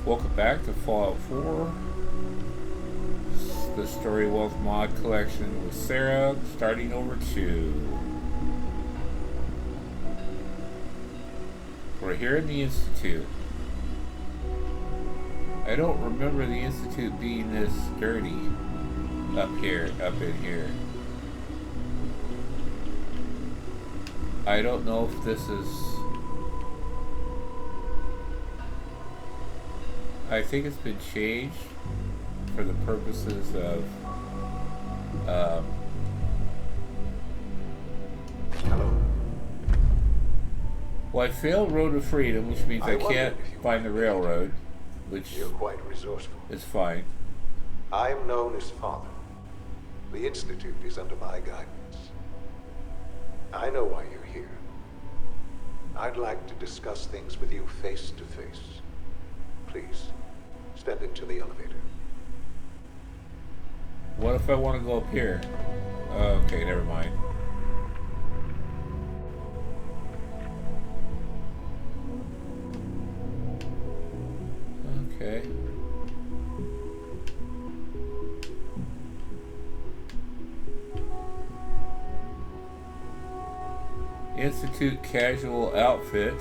Welcome back to Fallout 4, the Story Wealth mod collection with Sarah, starting over 2. We're here in the Institute. I don't remember the Institute being this dirty up in here. I don't know if this is... I think it's been changed for the purposes of Hello. well, I failed Road to Freedom, which means I can't find the railroad, which You're quite resourceful. is fine. I am known as Father. The Institute is under my guidance. I know why you're here. I'd like to discuss things with you face to face. Please, step into the elevator. What if I want to go up here? Okay, never mind. Okay. Institute casual outfit.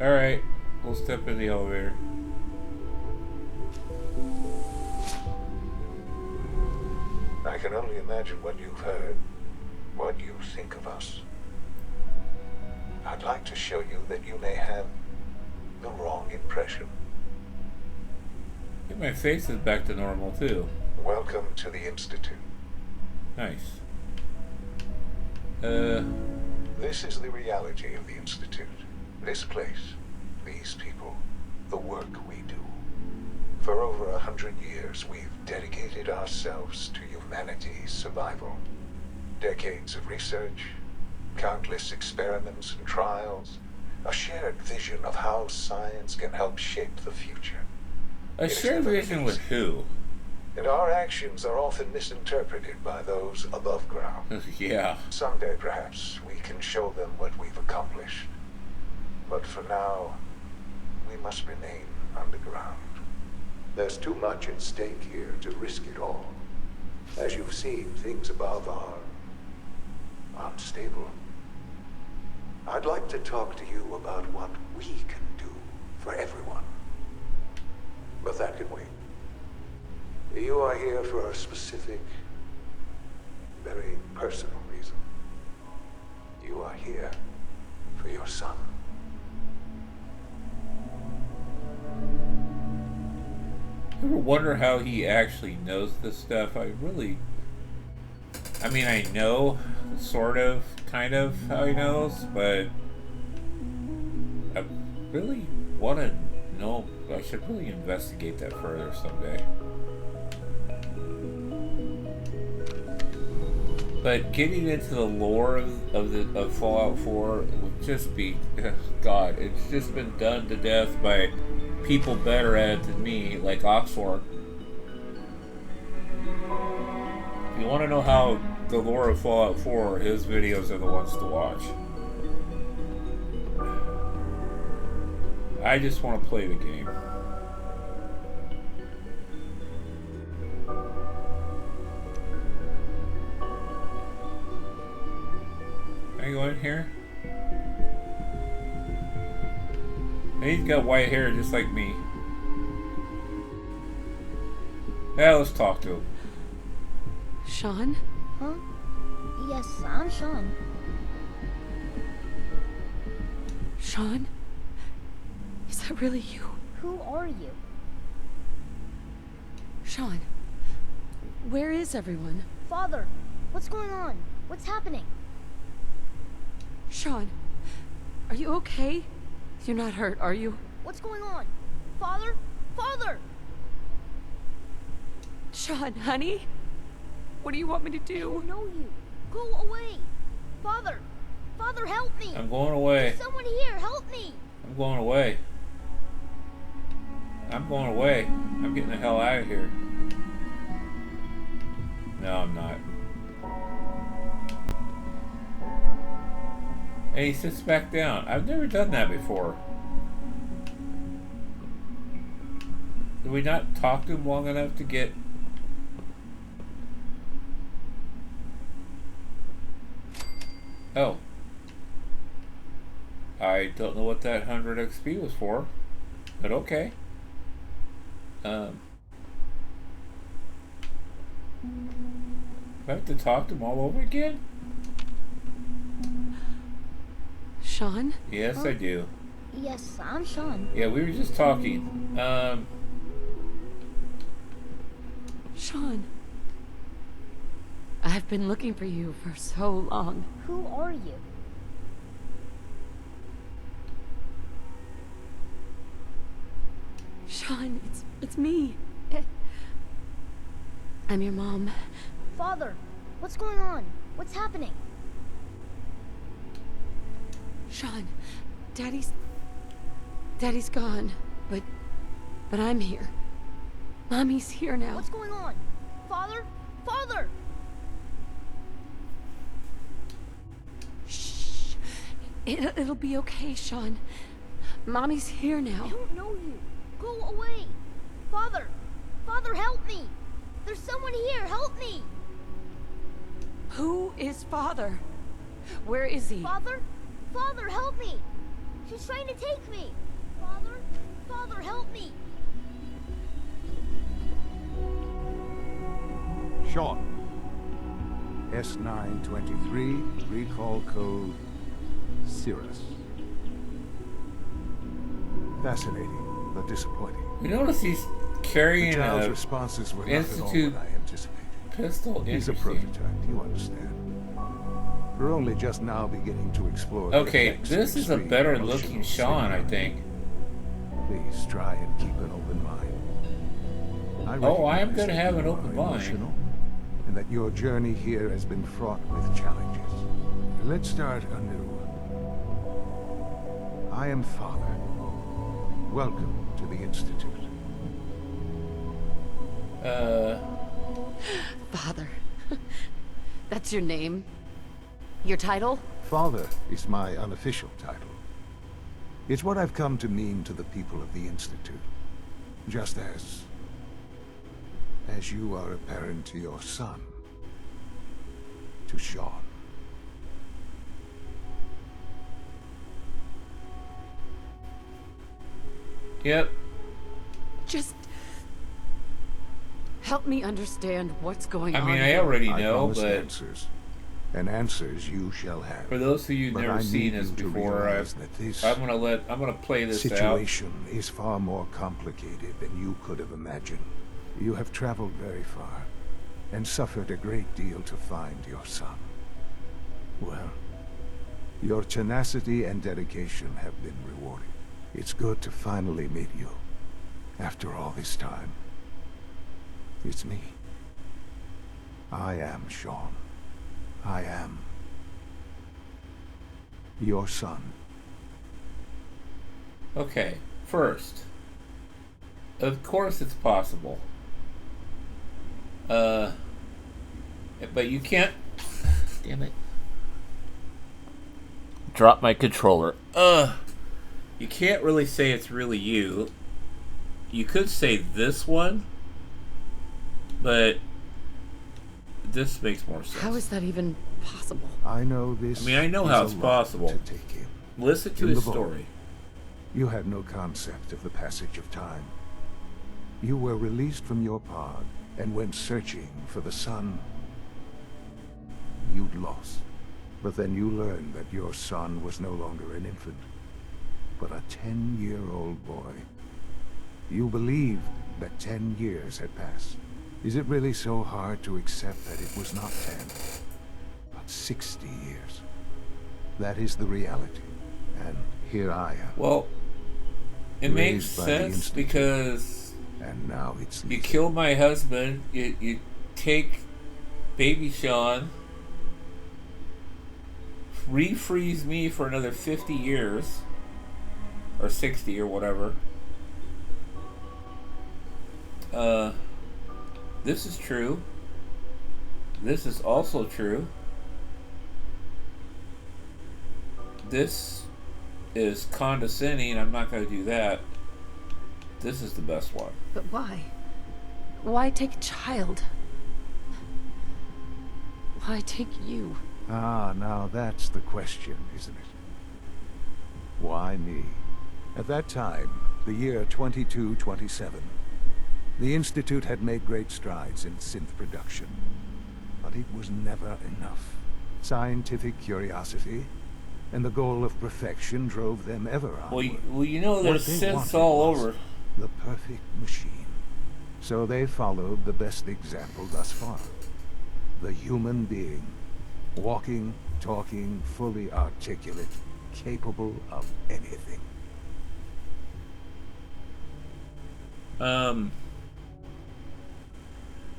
Alright, we'll step in the elevator. I can only imagine what you've heard, what you think of us. I'd like to show you that you may have the wrong impression. Get my face is back to normal too. Welcome to the Institute. Nice. This is the reality of the Institute. This place, these people, the work we do. For over 100 years, we've dedicated ourselves to humanity's survival. Decades of research, countless experiments and trials, a shared vision of how science can help shape the future. A shared vision with who? And our actions are often misinterpreted by those above ground. Yeah. Someday, perhaps, we can show them what we've accomplished. But for now, we must remain underground. There's too much at stake here to risk it all. As you've seen, things above are unstable. I'd like to talk to you about what we can do for everyone. But that can wait. You are here for a specific, very personal reason. You are here for your son. Ever wonder how he actually knows this stuff? I mean, I know, sort of, kind of, how he knows, but I really want to know. I should really investigate that further someday. But getting into the lore of Fallout 4 would just be, God, it's just been done to death by people better at it than me, like Oxford. If you want to know how the lore of Fallout 4, his videos are the ones to watch. I just want to play the game. Can I go in here? He's got white hair just like me. Yeah, let's talk to him. Sean? Huh? Yes, I'm Sean. Sean? Is that really you? Who are you? Sean, where is everyone? Father, what's going on? What's happening? Sean, are you okay? You're not hurt, are you? What's going on? Father? Father! Sean, honey? What do you want me to I do? don't know you. Go away! Father! Father, help me! I'm going away. There's someone here, help me! I'm going away. I'm going away. I'm getting the hell out of here. No, I'm not. And he sits back down. I've never done that before. Did we not talk to him long enough to get... Oh. I don't know what that 100 XP was for, but okay. Do I have to talk to him all over again? Sean? Yes, I do. Yes, I'm Sean. Yeah, we were just talking. Sean. I've been looking for you for so long. Who are you? Sean, it's me. I'm your mom. Father, what's going on? What's happening? Sean, Daddy's gone, but I'm here. Mommy's here now. What's going on? Father? Father! Shh. It'll be okay, Sean. Mommy's here I now. don't know you. Go away. Father! Father, help me! There's someone here, help me! Who is Father? Where is he? Father? Father, help me! She's trying to take me! Father? Father, help me! Sean. S923, recall code Cirrus. Fascinating, but disappointing. We notice he's carrying The child's a responses were not at all Institute what I anticipated. pistol. He's a Interesting. prototype, you understand. We're only just now beginning to explore the Okay, effects this of is a extreme better emotional looking Sean, I stimuli. think. Please try and keep an open mind. Oh, I am recognize gonna that have you an open are mind. emotional, and that your journey here has been fraught with challenges. Let's start anew. I am Father. Welcome to the Institute. Father. That's your name? Your title? Father is my unofficial title. It's what I've come to mean to the people of the Institute. Just as you are a parent to your son. To Sean. Yep. Just help me understand what's going on. I mean, I here. already I know, promise but answers. And answers you shall have. for those of you who've But never I seen need this you to before, realize that this I'm gonna play this out. situation is far more complicated than you could have imagined. You have traveled very far and suffered a great deal to find your son. Well, your tenacity and dedication have been rewarded. It's good to finally meet you after all this time. It's me. I am Sean. I am your son. Okay, first, of course it's possible. But you can't. Damn it! Drop my controller. You can't really say it's really you. You could say this one, but this makes more sense. How is that even possible? I know this. I mean, I know is how a it's lot possible. to take in. Listen to In his the vault. story. You had no concept of the passage of time. You were released from your pod and went searching for the son you'd lost. But then you learned that your son was no longer an infant, but a 10-year-old boy. You believed that 10 years had passed. Is it really so hard to accept that it was not 10, but 60 years? That is the reality. And here I am. Well, it makes Raised by the sense Institute. because And now it's you Lisa. kill my husband, you take baby Sean, refreeze me for another 50 years, or 60 or whatever. This is true. This is also true. this is condescending. I'm not going to do that. This is the best one. But why? Why take a child? Why take you? Ah, now that's the question, isn't it? Why me? At that time, the year 2227, the Institute had made great strides in synth production. But it was never enough. Scientific curiosity and the goal of perfection drove them ever onward. Well, you know, there's What they synths wanted all was over. the perfect machine. So they followed the best example thus far. The human being. Walking, talking, fully articulate, capable of anything.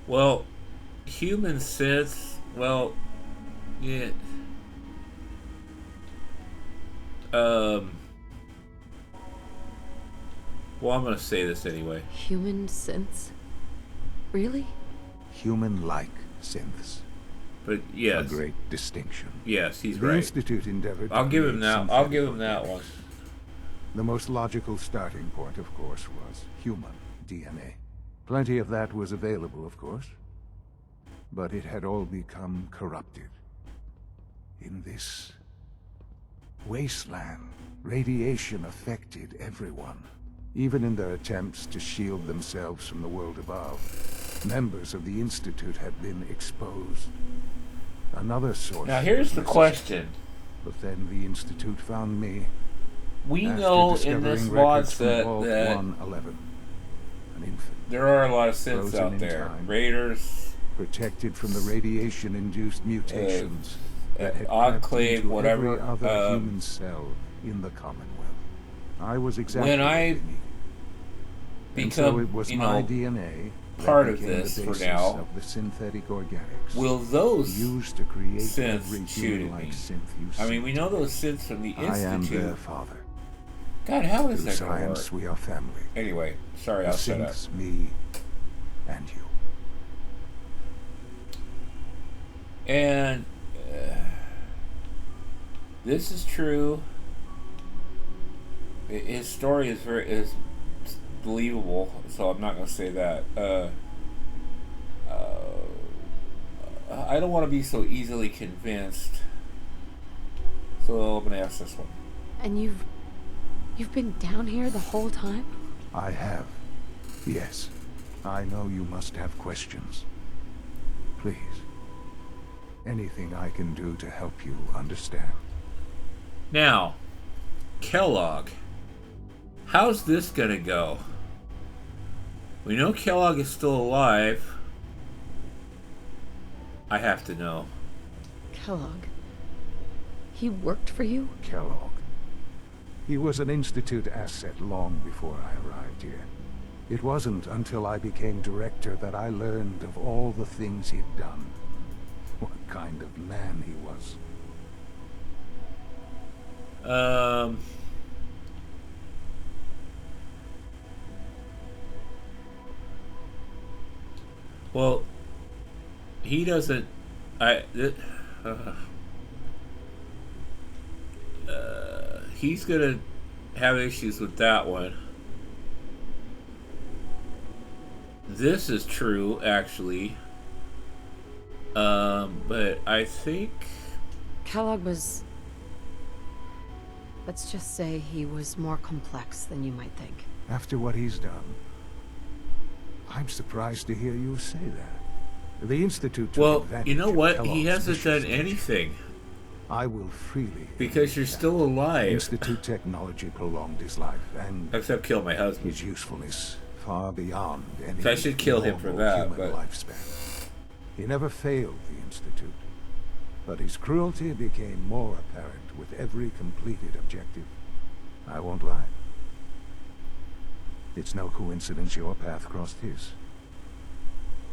Well, human synths, well, yeah. Well, I'm gonna say this anyway. Human synths? Really? Human-like synths. But yes. A great distinction. Yes, he's The right. Institute endeavored to I'll give him create that. I'll synthetic give him that one. organics. The most logical starting point, of course, was human DNA. Plenty of that was available, of course. But it had all become corrupted. In this wasteland, radiation affected everyone. Even in their attempts to shield themselves from the world above, members of the Institute had been exposed. Another source. Now here's the question. But then the Institute found me. We after know in this discovering mod records from set Vault that 111. An infant, there are a lot of synths Frozen out in there. time. Raiders, protected from the radiation-induced mutations that had Enclave, crept into whatever, every other human cell in the Commonwealth. I was exactly when what I they needed. And so become, it was you my know, DNA that part of became the this for basis now, of the synthetic organics will those used to create synths every shoot at human-like me? synth you I see mean, we know today. those synths from the I am their Institute. father. God, how is Through that going to work? science, we are family. Anyway, sorry, The I'll shut up. synths, me, and you. And this is true. His story is believable, so I'm not going to say that. I don't want to be so easily convinced, so I'm going to ask this one. And you've been down here the whole time? I have. Yes. I know you must have questions. Please. Anything I can do to help you understand. Now, Kellogg. How's this gonna go? We know Kellogg is still alive. I have to know. Kellogg. He worked for you? Kellogg. He was an Institute asset long before I arrived here. It wasn't until I became director that I learned of all the things he'd done. What kind of man he was. Well, he doesn't. He's gonna have issues with that one. This is true, actually. But I think Kellogg was... Let's just say he was more complex than you might think. After what he's done, I'm surprised to hear you say that. The Institute took well, advantage you know of what? He Kellogg's hasn't done vicious nature. anything I will freely because you're admit that. still alive, Institute technology prolonged his life, and except kill my husband. his usefulness far beyond any I should kill him for normal that, human but- lifespan. He never failed the Institute, but his cruelty became more apparent with every completed objective. I won't lie. It's no coincidence your path crossed his.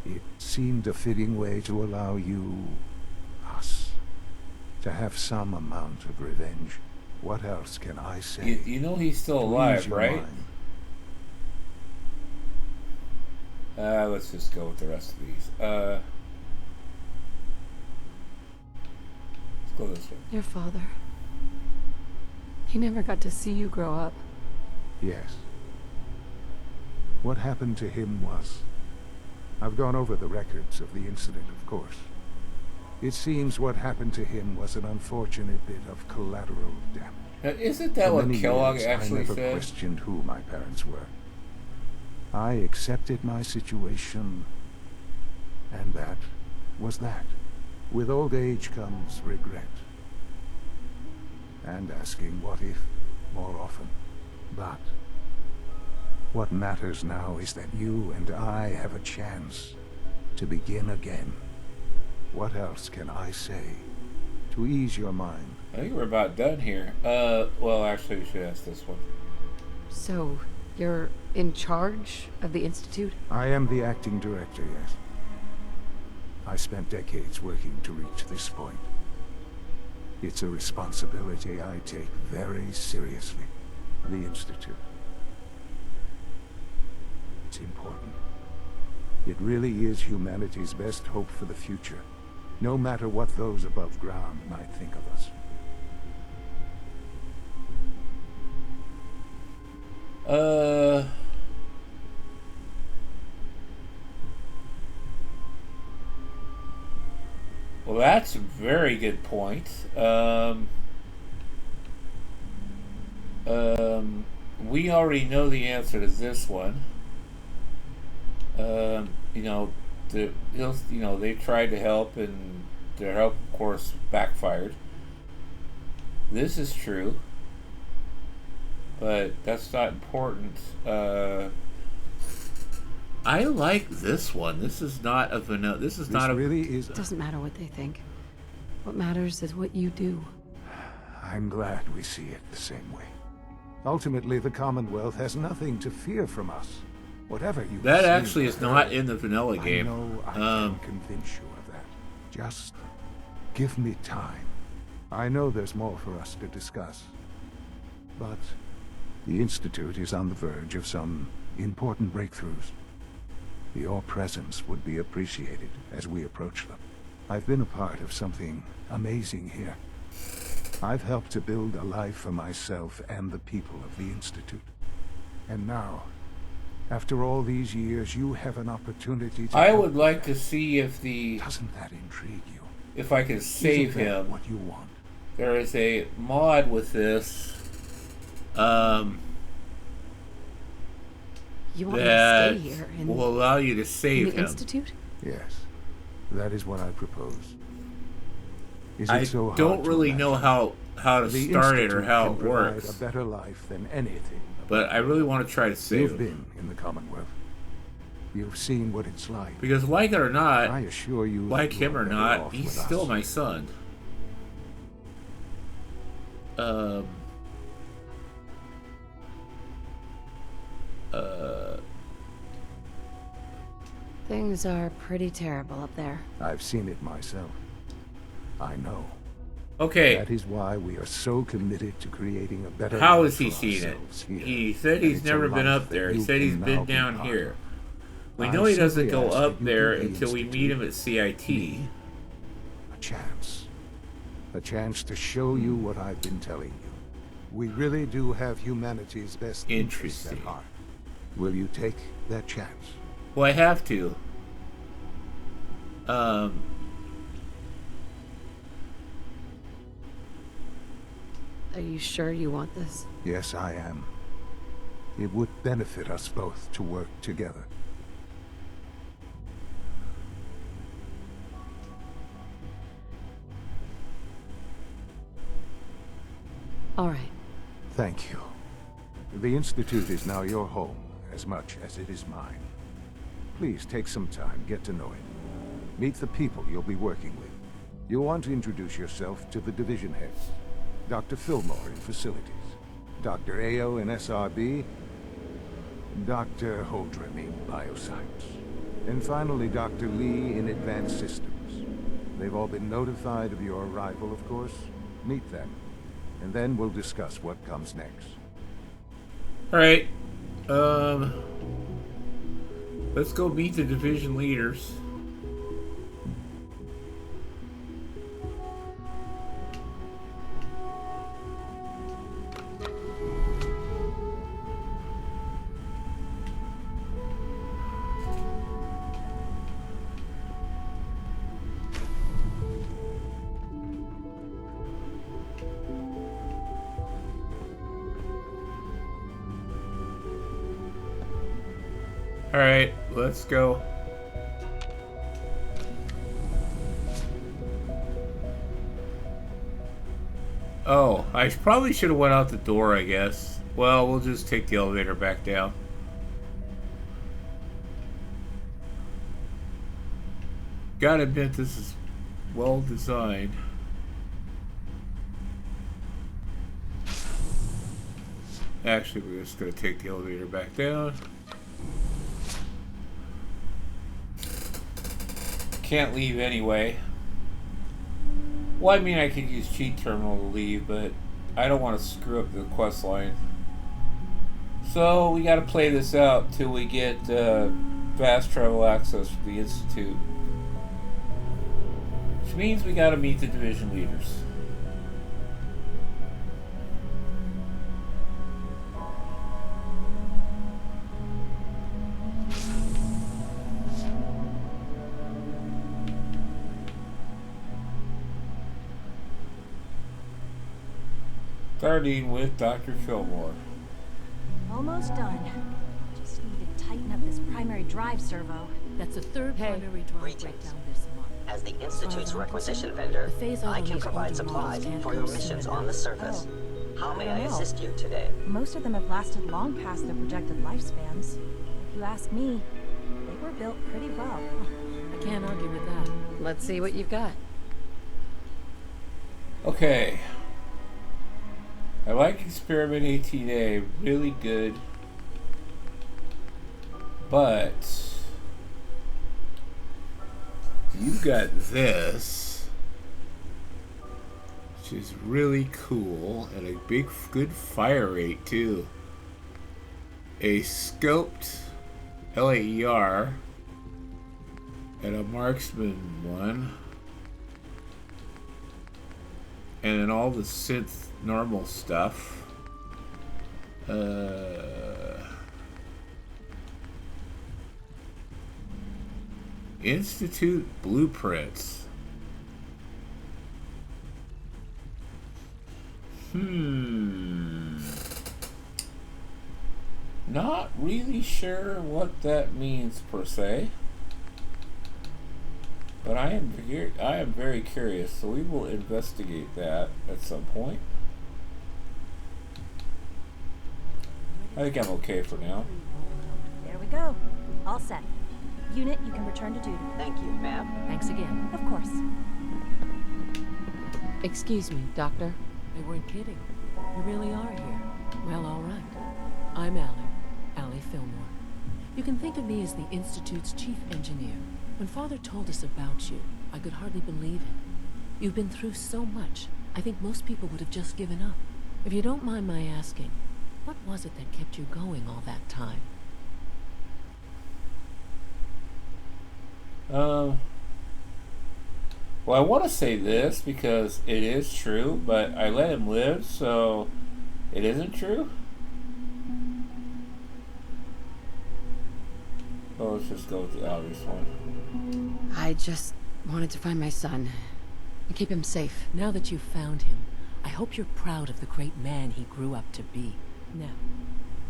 It seemed a fitting way to allow you, us, to have some amount of revenge. What else can I say? You know he's still to ease alive, your right? mind? Let's just go with the rest of these. Let's go this way. Your father. He never got to see you grow up. Yes. What happened to him was... I've gone over the records of the incident, of course. It seems what happened to him was an unfortunate bit of collateral damage. Now, isn't that For what many Kellogg years, actually I never said? questioned who my parents were. I accepted my situation, and that was that. With old age comes regret. And asking what if more often. But what matters now is that you and I have a chance to begin again. What else can I say to ease your mind? I think we're about done here. Well, actually, we should ask this one. So, you're in charge of the Institute? I am the acting director, yes. I spent decades working to reach this point. It's a responsibility I take very seriously. The Institute. It's important. It really is humanity's best hope for the future, no matter what those above ground might think of us. Well, that's a very good point. We already know the answer to this one. You know, they tried to help, and their help, of course, backfired. This is true, but that's not important. I like this one. This is not a vanilla. This is not a. Really is. It doesn't matter what they think. What matters is what you do. I'm glad we see it the same way. Ultimately, the Commonwealth has nothing to fear from us. Whatever you That see actually or is not heard, in the vanilla game. I know I can convince you of that. Just give me time. I know there's more for us to discuss. But the Institute is on the verge of some important breakthroughs. Your presence would be appreciated as we approach them. I've been a part of something amazing here. I've helped to build a life for myself and the people of the Institute. And now, after all these years, you have an opportunity to... I would like to see if the Doesn't that intrigue you? if I can save Isn't that him. what you want? There is a mod with this You want me to that stay here in, will allow you to in save the him. Institute? Yes, that is what I propose. Is it I so hard don't to really know imagine? how to The start it or Institute how can it provide works, a better life than anything. but I really want to try to save You've him. been in the Commonwealth. You've seen what it's like. Because like it or not, I assure you, like you're him or better not, off he's with still us. my son. Things are pretty terrible up there. I've seen it myself. I know. Okay, That is why we are so committed to creating a better how life has he for seen it? ourselves here. He said And he's it's a never been life up that there. He you said he's can now been be down part here. of. We I know he doesn't simply go ask up that you there give the until we meet him at CIT. Me a chance. A chance to show you what I've been telling you. We really do have humanity's best interests at Interesting. heart. Will you take that chance? Well, I have to. Are you sure you want this? Yes, I am. It would benefit us both to work together. All right. Thank you. The Institute is now your home, as much as it is mine. Please take some time, get to know it. Meet the people you'll be working with. You'll want to introduce yourself to the division heads. Dr. Fillmore in Facilities, Dr. Ayo in SRB, Dr. Holdren in Bioscience, and finally Dr. Lee in Advanced Systems. They've all been notified of your arrival, of course. Meet them, and then we'll discuss what comes next. Alright. Let's go meet the division leaders. Alright, let's go. Oh, I probably should have went out the door, I guess. Well, we'll just take the elevator back down. Gotta admit, this is well designed. Actually, we're just gonna take the elevator back down. Can't leave anyway. Well, I mean, I could use cheat terminal to leave, but I don't want to screw up the quest line. So we got to play this out till we get fast travel access to the Institute, which means we got to meet the division leaders. Starting with Dr. Fillmore. Almost done. Just need to tighten up this primary drive servo. That's a third primary drive Greetings. breakdown this month. As the Institute's requisition vendor, The phase I can automated provide models supplies can't for your consume missions enough. on the surface. How may I know. assist you today? Most of them have lasted long past their projected lifespans. If you ask me, they were built pretty well. I can't argue with that. Let's see what you've got. Okay. I like Experiment 18A, really good. But you got this, which is really cool, and a good fire rate too. A scoped LAER and a marksman one. And then all the synth normal stuff. Institute blueprints. Not really sure what that means per se. But I am very curious, so we will investigate that at some point. I think I'm okay for now. There we go. All set. Unit, you can return to duty. Thank you, ma'am. Thanks again. Of course. Excuse me, Doctor. They weren't kidding. You really are here. Well, all right. I'm Allie Fillmore. You can think of me as the Institute's chief engineer. When Father told us about you, I could hardly believe it. You've been through so much, I think most people would have just given up. If you don't mind my asking, what was it that kept you going all that time? Well, I want to say this because it is true, but I let him live, so it isn't true. Well, let's just go with the obvious one. I just wanted to find my son and keep him safe. Now that you've found him, I hope you're proud of the great man he grew up to be. Now,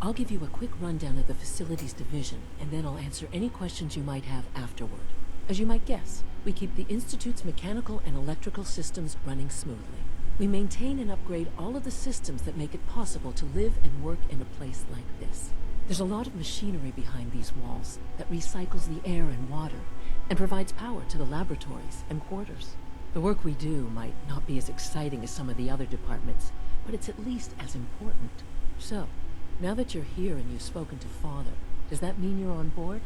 I'll give you a quick rundown of the facilities division, and then I'll answer any questions you might have afterward. As you might guess, we keep the Institute's mechanical and electrical systems running smoothly. We maintain and upgrade all of the systems that make it possible to live and work in a place like this. There's a lot of machinery behind these walls that recycles the air and water and provides power to the laboratories and quarters. The work we do might not be as exciting as some of the other departments, but it's at least as important. So, now that you're here and you've spoken to Father, does that mean you're on board?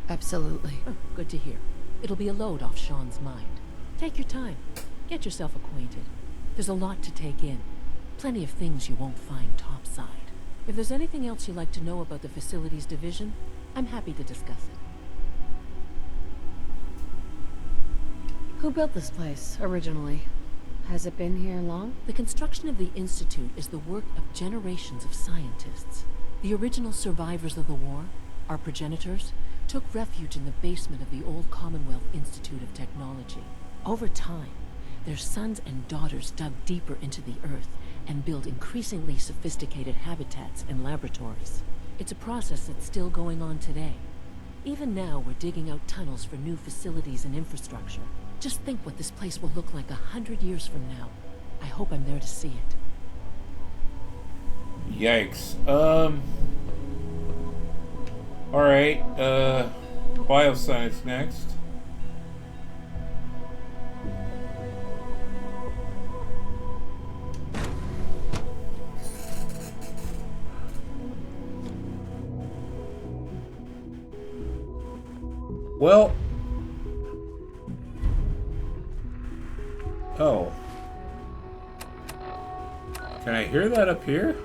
Absolutely. Oh, good to hear. It'll be a load off Sean's mind. Take your time. Get yourself acquainted. There's a lot to take in. Plenty of things you won't find topside. If there's anything else you'd like to know about the facilities division, I'm happy to discuss it. Who built this place originally? Has it been here long? The construction of the Institute is the work of generations of scientists. The original survivors of the war, our progenitors, took refuge in the basement of the old Commonwealth Institute of Technology. Over time, their sons and daughters dug deeper into the earth and built increasingly sophisticated habitats and laboratories. It's a process that's still going on today. Even now, we're digging out tunnels for new facilities and infrastructure. Just think what this place will look like 100 years from now. I hope I'm there to see it. Yikes. Alright, bioscience next. Well, oh, can I hear that up here?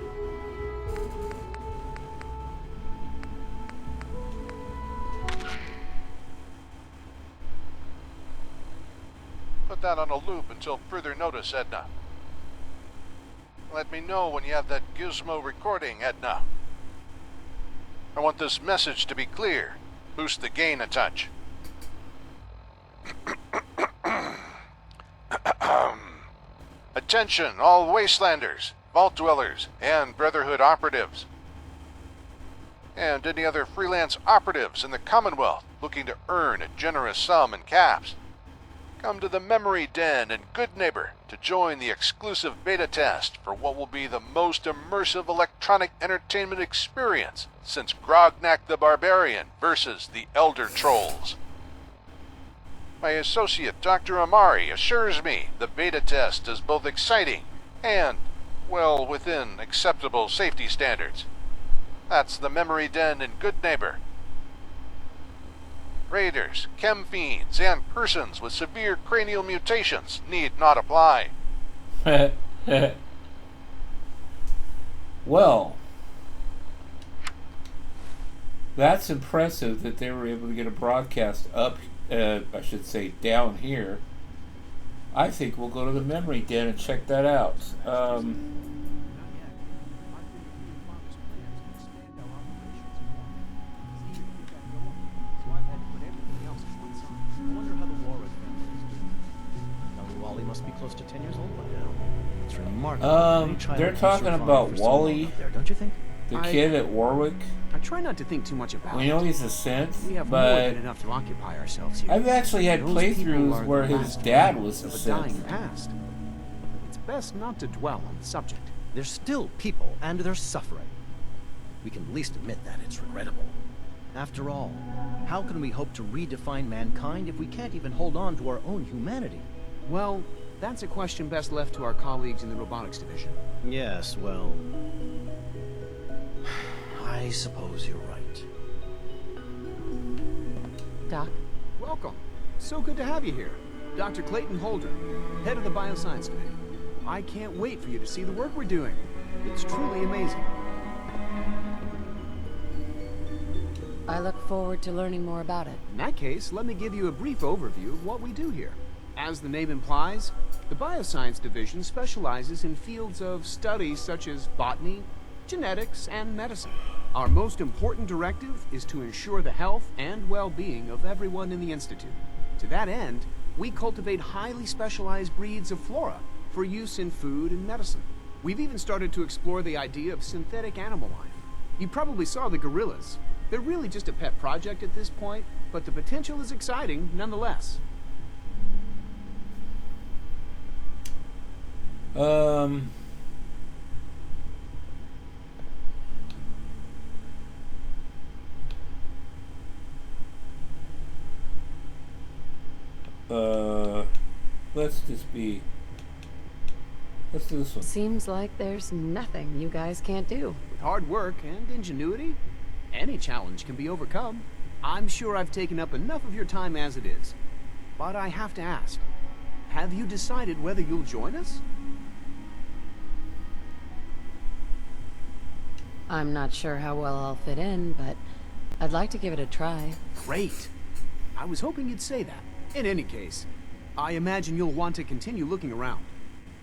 Put that on a loop until further notice, Edna. Let me know when you have that gizmo recording, Edna. I want this message to be clear. Boost the gain a touch. Attention, all Wastelanders, Vault Dwellers, and Brotherhood operatives. And any other freelance operatives in the Commonwealth looking to earn a generous sum in caps. Come to the Memory Den in Good Neighbor to join the exclusive beta test for what will be the most immersive electronic entertainment experience since Grognak the Barbarian versus the Elder Trolls. My associate, Dr. Amari, assures me the beta test is both exciting and, well, within acceptable safety standards. That's the Memory Den in Good Neighbor. Raiders, chem fiends, and persons with severe cranial mutations need not apply. Well, that's impressive that they were able to get a broadcast up, I should say down here. I think we'll go to the Memory Den and check that out. Must be close to 10 years old by now. It's remarkable. They're talking about Wally, there, don't you think? the kid at Warwick. I try not to think too much about We know he's a synth, We have more but than enough to occupy ourselves here. I've actually had Those people playthroughs are where the his last dad remnants was a of a dying synth. past. It's best not to dwell on the subject. They're still people, and they're suffering. We can at least admit that it's regrettable. After all, how can we hope to redefine mankind if we can't even hold on to our own humanity? Well, that's a question best left to our colleagues in the robotics division. Yes, well, I suppose you're right. Doc? Welcome. So good to have you here. Dr. Clayton Holdren, head of the Bioscience Committee. I can't wait for you to see the work we're doing. It's truly amazing. I look forward to learning more about it. In that case, let me give you a brief overview of what we do here. As the name implies, the Bioscience Division specializes in fields of study such as botany, genetics, and medicine. Our most important directive is to ensure the health and well-being of everyone in the Institute. To that end, we cultivate highly specialized breeds of flora for use in food and medicine. We've even started to explore the idea of synthetic animal life. You probably saw the gorillas. They're really just a pet project at this point, but the potential is exciting nonetheless. Let's do this one. Seems like there's nothing you guys can't do. With hard work and ingenuity, any challenge can be overcome. I'm sure I've taken up enough of your time as it is. But I have to ask, have you decided whether you'll join us? I'm not sure how well I'll fit in, but I'd like to give it a try. Great. I was hoping you'd say that. In any case, I imagine you'll want to continue looking around.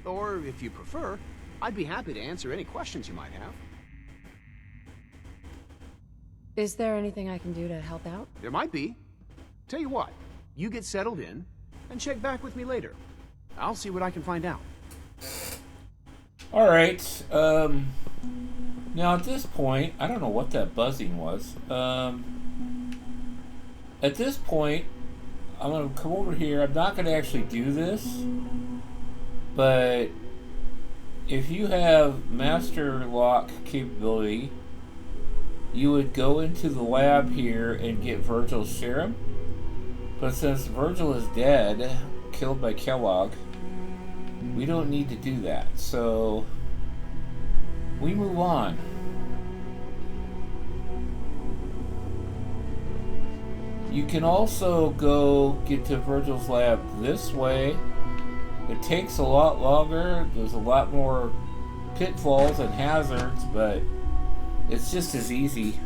Or, if you prefer, I'd be happy to answer any questions you might have. Is there anything I can do to help out? There might be. Tell you what, you get settled in, and check back with me later. I'll see what I can find out. Alright, now at this point, I don't know what that buzzing was. At this point, I'm going to come over here. I'm not going to actually do this, but if you have master lock capability, you would go into the lab here and get Virgil's serum. But since Virgil is dead, killed by Kellogg, we don't need to do that. So we move on. You can also go get to Virgil's lab this way. It takes a lot longer. There's a lot more pitfalls and hazards, but it's just as easy.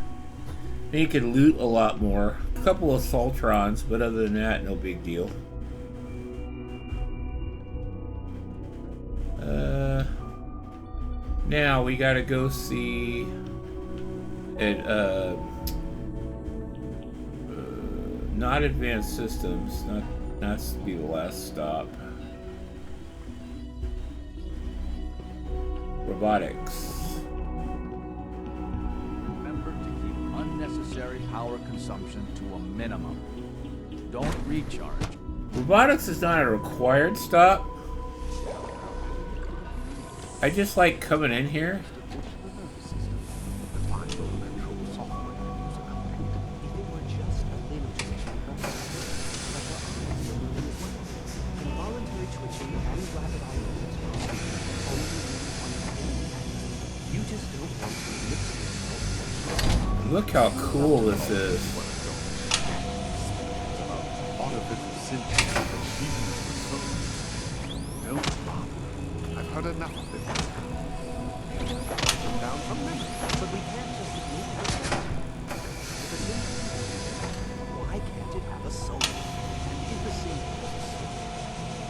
And you can loot a lot more. A couple of Soltrons, but other than that, no big deal. Now we gotta go see at not Advanced Systems, not to be the last stop. Robotics. Remember to keep unnecessary power consumption to a minimum. Don't recharge. Robotics is not a required stop. I just like coming in here. Look how cool this is. No, I've heard enough of it. Down from memory, but we can't just ignore it. Why can't it have a soul? And if a sin has a soul,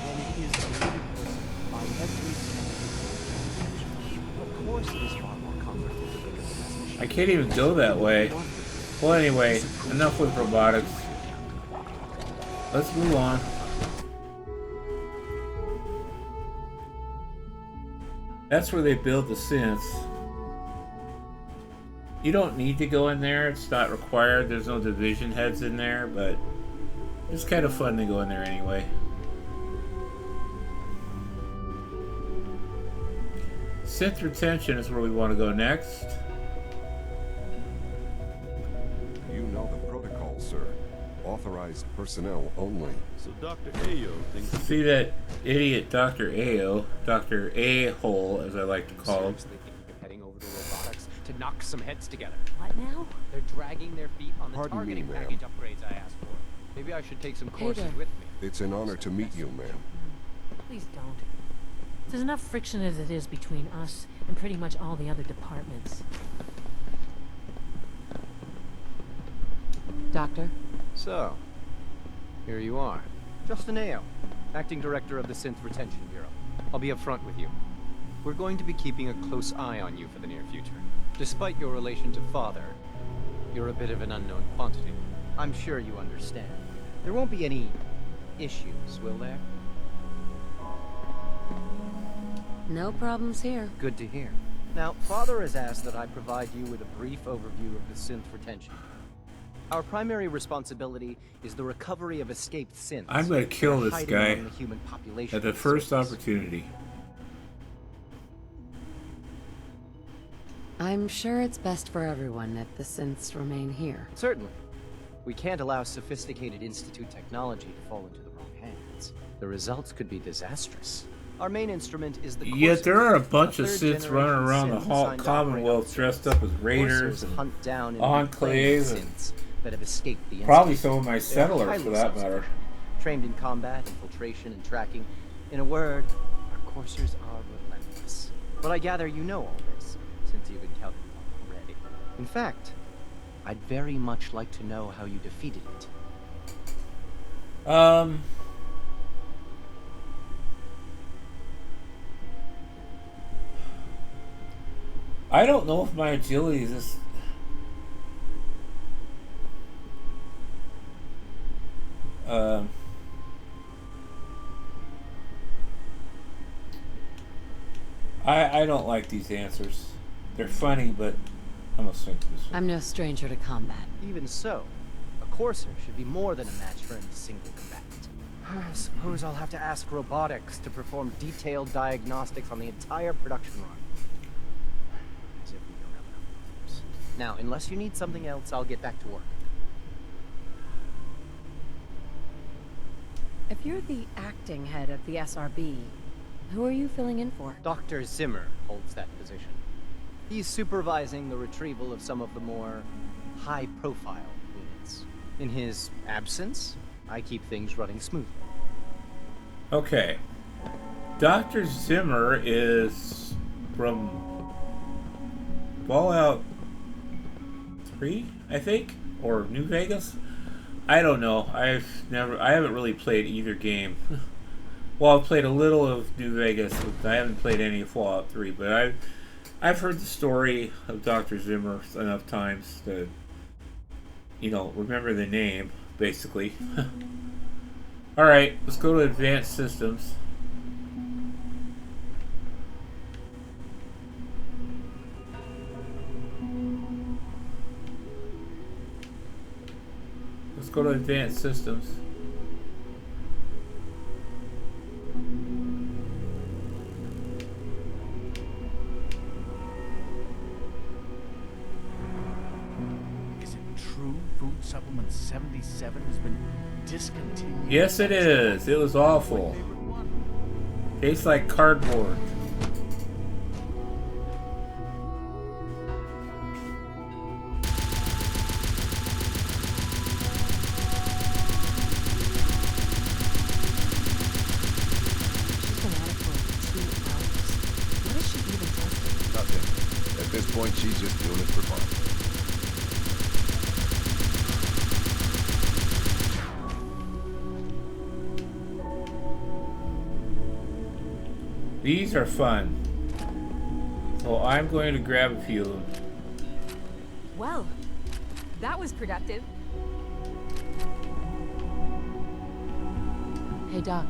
then it is a living person by every standard. Of course, it is far more comfortable to think of it as a machine. I can't even go that way. Well, anyway, enough with robotics. Let's move on. That's where they build the synths. You don't need to go in there. It's not required. There's no division heads in there, but it's kind of fun to go in there anyway. Synth retention is where we want to go next. You know the protocol, sir. Authorized personnel only. So Dr. Ayo thinks... See that idiot Dr. Ayo, Dr. A-hole as I like to call him. Seriously thinking of heading over to robotics to knock some heads together. What now? They're dragging their feet on the Pardon me, targeting ma'am. package upgrades I asked for. Maybe I should take some courses there. with me. It's an honor to meet you, ma'am. Please don't. There's enough friction as it is between us and pretty much all the other departments. Doctor? So, here you are. Justin Ayo, Acting Director of the Synth Retention Bureau. I'll be upfront with you. We're going to be keeping a close eye on you for the near future. Despite your relation to Father, you're a bit of an unknown quantity. I'm sure you understand. There won't be any issues, will there? No problems here. Good to hear. Now, Father has asked that I provide you with a brief overview of the synth retention. Our primary responsibility is the recovery of escaped synths. I'm going to kill this hiding guy among the human population at the of first surface. opportunity. I'm sure it's best for everyone that the synths remain here. Certainly. We can't allow sophisticated Institute technology to fall into the wrong hands. The results could be disastrous. Our main instrument is the Yet there are a bunch of third synths running generation around the synth Hall designed to Commonwealth operate dressed up as raiders Coursers and hunt down and enclaves reclaim and synths that have escaped the probably Institute. some of my They're settlers highly for that matter. self-sufficient, trained in combat, infiltration, and tracking. In a word, our coursers are relentless. But I gather you know all this, since you've encountered one already. In fact, I'd very much like to know how you defeated it. I don't know if my agility is this. I don't like these answers. They're funny, but I'm gonna sink this one. I'm no stranger to combat. Even so, a Courser should be more than a match for any single combatant. I suppose I'll have to ask robotics to perform detailed diagnostics on the entire production run. As if we don't have enough problems. Now, unless you need something else, I'll get back to work. If you're the acting head of the SRB, who are you filling in for? Dr. Zimmer holds that position. He's supervising the retrieval of some of the more high-profile units. In his absence, I keep things running smoothly. Okay. Dr. Zimmer is from Fallout 3, I think? Or New Vegas? I don't know. I haven't really played either game. Well, I've played a little of New Vegas. I haven't played any of Fallout 3, but I've heard the story of Dr. Zimmer enough times to, remember the name, basically. Alright, let's go to Advanced Systems. Let's go to Advanced Systems. Is it true Food Supplement 77 has been discontinued? Yes, it is. It was awful. Tastes like cardboard. At this point, she's just doing it for fun. These are fun. So I'm going to grab a few of them. Well, that was productive. Hey, Doc.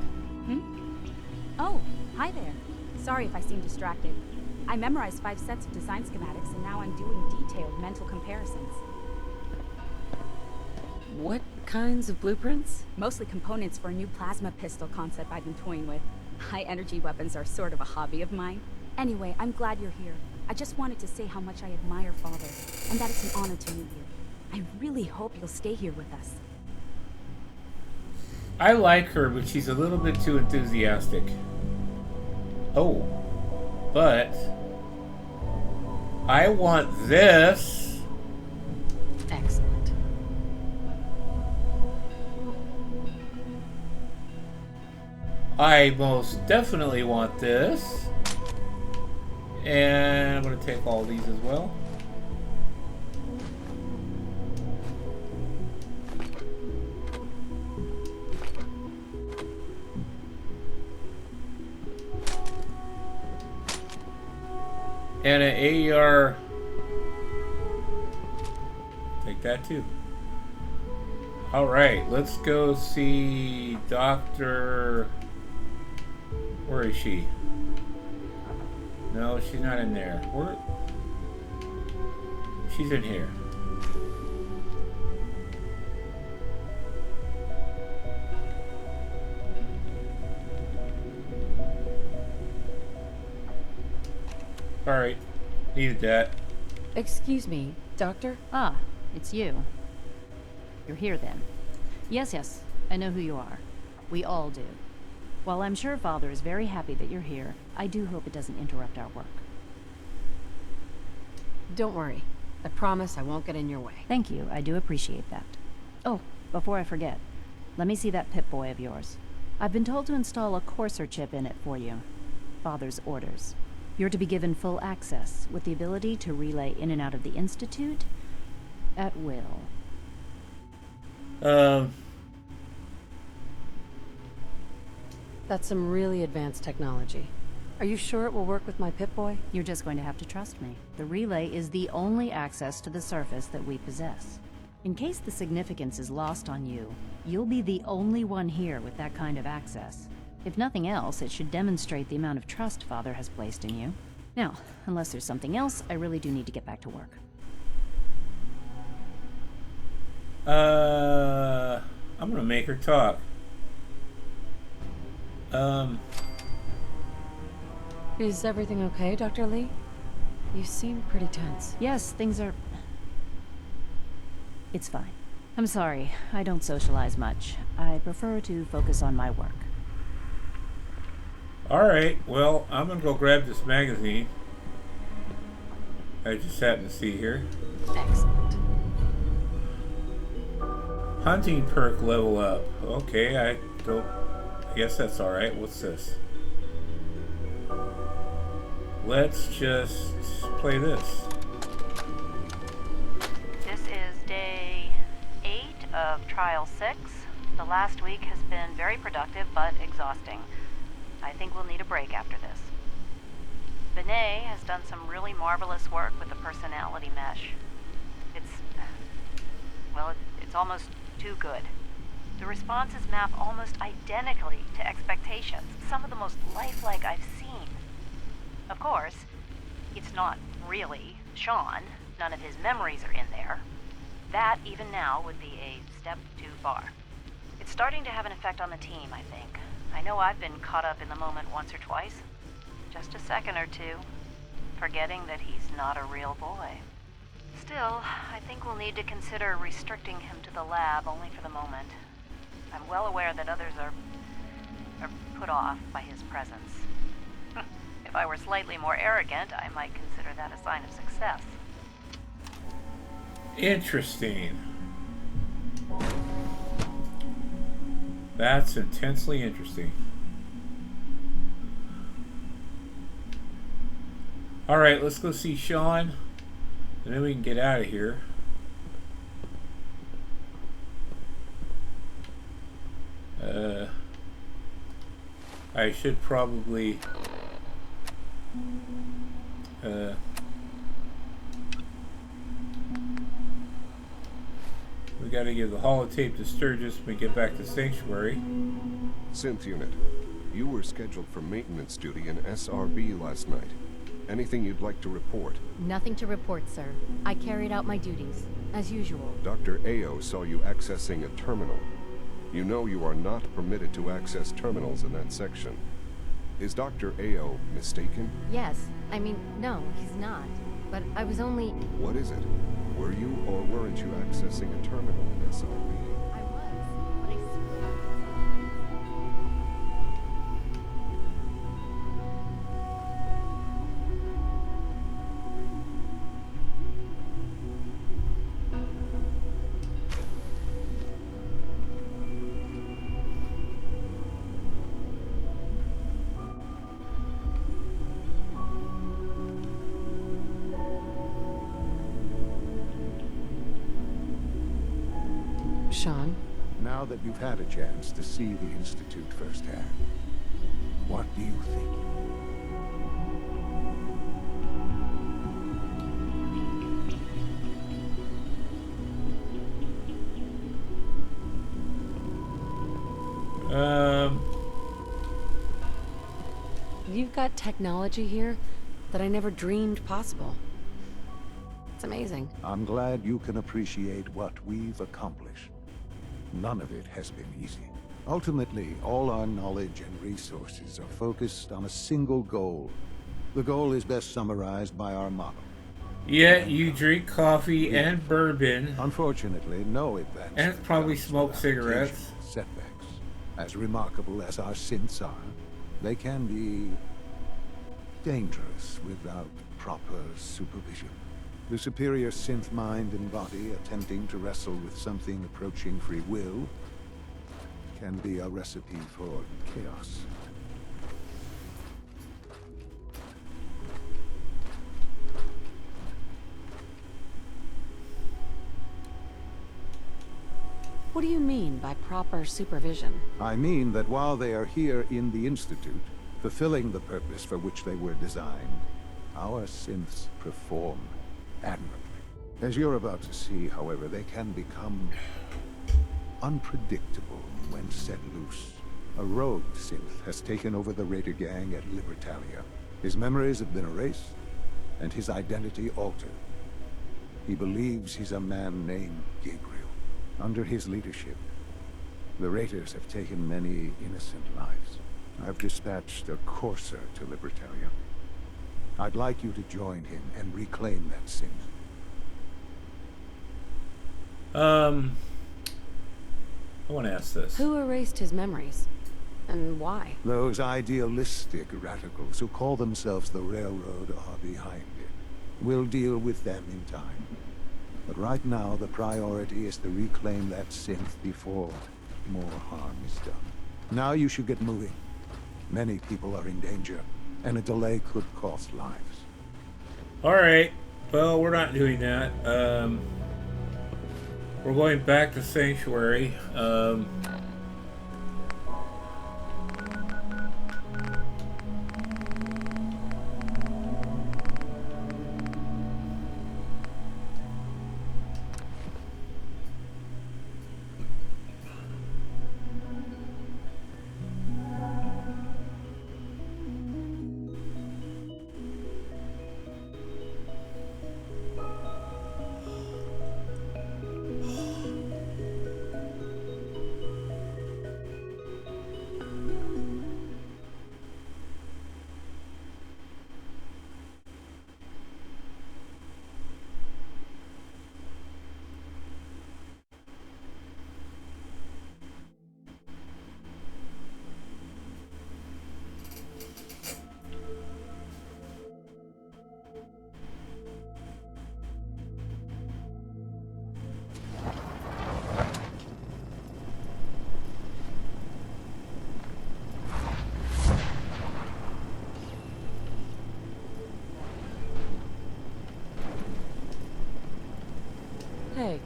Oh, hi there. Sorry if I seem distracted. I memorized 5 sets of design schematics, and now I'm doing detailed mental comparisons. What kinds of blueprints? Mostly components for a new plasma pistol concept I've been toying with. High-energy weapons are sort of a hobby of mine. Anyway, I'm glad you're here. I just wanted to say how much I admire Father, and that it's an honor to meet you. I really hope you'll stay here with us. I like her, but she's a little bit too enthusiastic. Oh. But I want this. Excellent. I most definitely want this. And I'm going to take all these as well. And an AER. Take that too. Alright, let's go see Dr. Where is she? No, she's not in there. Where? She's in here. Alright, needed that. Excuse me, Doctor? Ah, it's you. You're here then. Yes, I know who you are. We all do. While I'm sure Father is very happy that you're here, I do hope it doesn't interrupt our work. Don't worry. I promise I won't get in your way. Thank you, I do appreciate that. Oh, before I forget, let me see that Pip-Boy of yours. I've been told to install a Courser chip in it for you. Father's orders. You're to be given full access, with the ability to relay in and out of the Institute at will. That's some really advanced technology. Are you sure it will work with my Pip-Boy? You're just going to have to trust me. The relay is the only access to the surface that we possess. In case the significance is lost on you, you'll be the only one here with that kind of access. If nothing else, it should demonstrate the amount of trust Father has placed in you. Now, unless there's something else, I really do need to get back to work. I'm gonna make her talk. Is everything okay, Dr. Lee? You seem pretty tense. Yes, things are... It's fine. I'm sorry, I don't socialize much. I prefer to focus on my work. Alright, well, I'm gonna go grab this magazine I just happened to see here. Excellent. Hunting perk level up. Okay, I guess that's alright. What's this? Let's just play this. This is day 8 of Trial 6. The last week has been very productive but exhausting. I think we'll need a break after this. Benet has done some really marvelous work with the personality mesh. It's almost too good. The responses map almost identically to expectations, some of the most lifelike I've seen. Of course, it's not really Sean. None of his memories are in there. That, even now, would be a step too far. It's starting to have an effect on the team, I think. I know I've been caught up in the moment once or twice. Just a second or two, forgetting that he's not a real boy. Still, I think we'll need to consider restricting him to the lab only for the moment. I'm well aware that others are put off by his presence. If I were slightly more arrogant, I might consider that a sign of success. Interesting. That's intensely interesting. Alright, let's go see Sean, and then we can get out of here. I should probably we gotta give the holotape to Sturgis when we get back to Sanctuary. Synth unit, you were scheduled for maintenance duty in SRB last night. Anything you'd like to report? Nothing to report, sir. I carried out my duties, as usual. Dr. Ao saw you accessing a terminal. You know you are not permitted to access terminals in that section. Is Dr. Ao mistaken? Yes. I mean, no, he's not. But I was only... What is it? Were you or weren't you accessing a terminal in SRB? I was, but I Sean? Now that you've had a chance to see the Institute firsthand, what do you think? You've got technology here that I never dreamed possible. It's amazing. I'm glad you can appreciate what we've accomplished. None of it has been easy. Ultimately, all our knowledge and resources are focused on a single goal. The goal is best summarized by our motto. Yet you drink coffee and bourbon. Unfortunately, no advance. And probably smoke cigarettes. Setbacks. As remarkable as our synths are, they can be dangerous without proper supervision. The superior synth mind and body attempting to wrestle with something approaching free will can be a recipe for chaos. What do you mean by proper supervision? I mean that while they are here in the Institute, fulfilling the purpose for which they were designed, our synths perform admirably. As you're about to see, however, they can become unpredictable when set loose. A rogue synth has taken over the Raider gang at Libertalia. His memories have been erased, and his identity altered. He believes he's a man named Gabriel. Under his leadership, the Raiders have taken many innocent lives. I've dispatched a courser to Libertalia. I'd like you to join him and reclaim that synth. I want to ask this. Who erased his memories? And why? Those idealistic radicals who call themselves the Railroad are behind it. We'll deal with them in time. But right now, the priority is to reclaim that synth before more harm is done. Now you should get moving. Many people are in danger, and a delay could cost lives. Alright, well, we're not doing that. We're going back to Sanctuary. Hey.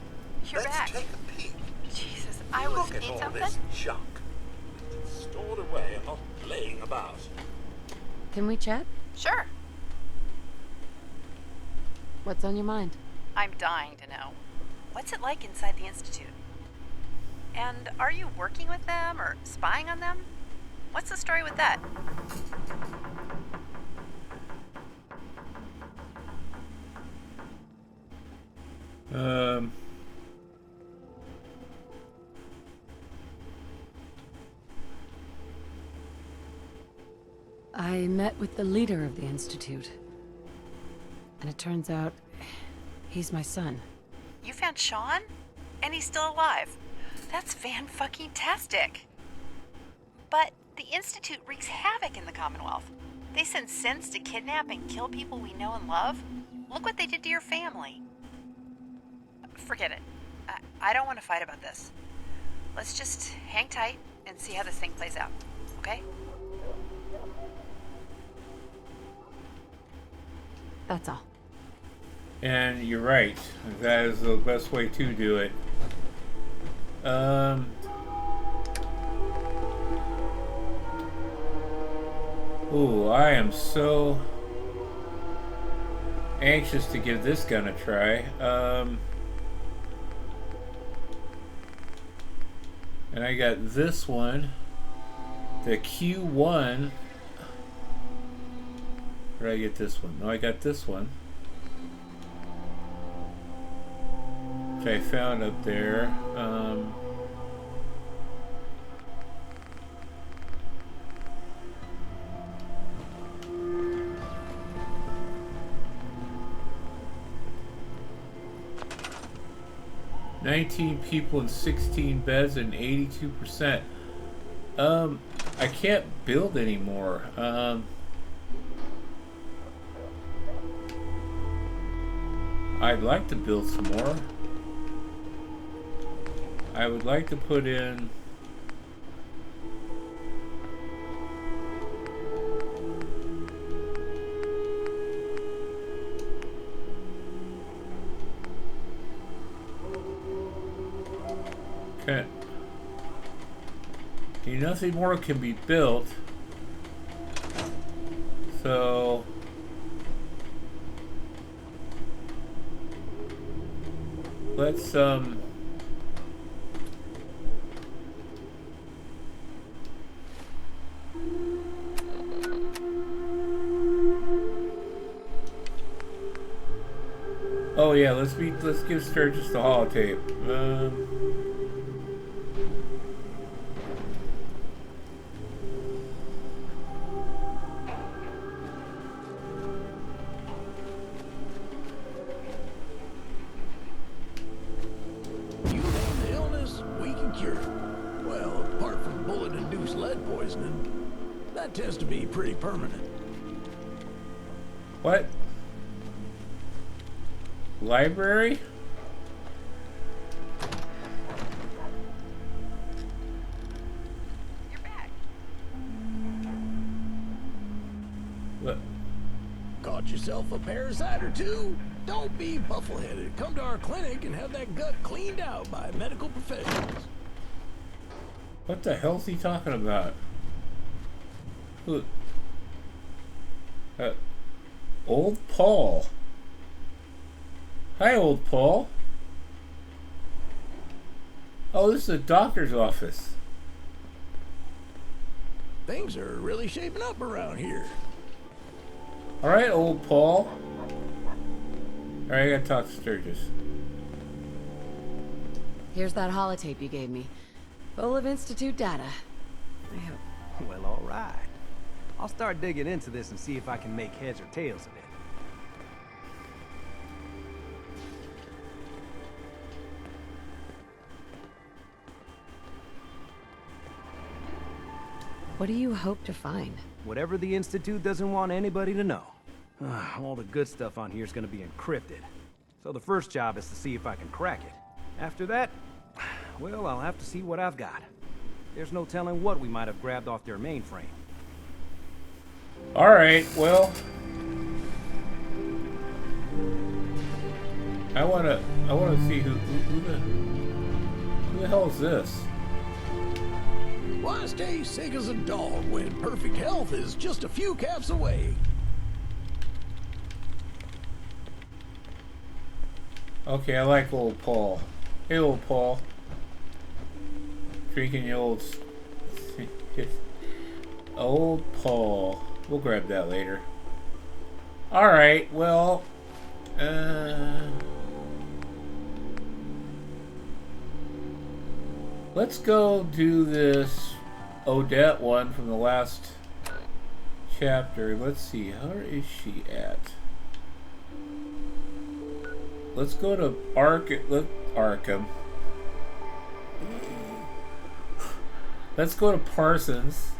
You're back. Take a peek. Jesus, I was Look at all something. this junk. It's stored away and not laying about. Can we chat? Sure. What's on your mind? I'm dying to know. What's it like inside the Institute? And are you working with them or spying on them? What's the story with that? I met with the leader of the Institute. And it turns out, he's my son. You found Sean? And he's still alive. That's fan-fucking-tastic. But the Institute wreaks havoc in the Commonwealth. They send synths to kidnap and kill people we know and love. Look what they did to your family. Forget it. I don't want to fight about this. Let's just hang tight and see how this thing plays out, okay? That's all. And you're right. That is the best way to do it. Ooh, I am so anxious to give this gun a try. And I got this one. The Q1. Where did I get this one? No, I got this one. Which I found up there. 19 people and 16 beds and 82%. I can't build anymore. I'd like to build some more. I would like to put in okay. Nothing more can be built. So let's Oh yeah, let's give Sturgis the holotape. You have the illness, we can cure it. Well, apart from bullet-induced lead poisoning, that tends to be pretty permanent. What? Library? You're back. What? Caught yourself a parasite or two? Don't be buffle-headed. Come to our clinic and have that gut cleaned out by medical professionals. What the hell's he talking about? Who? Old Paul. Hi, Old Paul. Oh, this is a doctor's office. Things are really shaping up around here. Alright, Old Paul. Alright, I gotta talk to Sturgis. Here's that holotape you gave me. Full of Institute data. Well, all right. I'll start digging into this and see if I can make heads or tails of it. What do you hope to find? Whatever the Institute doesn't want anybody to know. All the good stuff on here is going to be encrypted. So the first job is to see if I can crack it. After that, well, I'll have to see what I've got. There's no telling what we might have grabbed off their mainframe. Alright, well... I wanna see who the hell is this? Why stay sick as a dog when perfect health is just a few caps away? Okay, I like Old Paul. Hey, Old Paul. Drinking the old... Old Paul. We'll grab that later. Alright, well... let's go do this Odette one from the last chapter. Let's see, where is she at? Let's go to Arkham. Let's go to Parsons.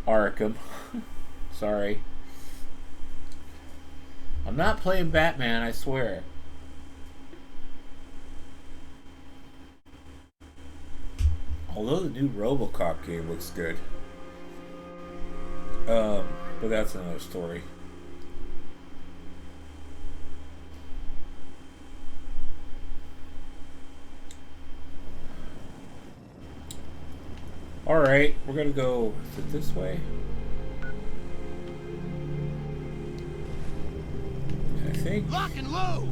Arkham. Sorry. I'm not playing Batman, I swear. Although the new RoboCop game looks good. But that's another story. Alright, we're gonna go, is it this way? I think. Lock and load!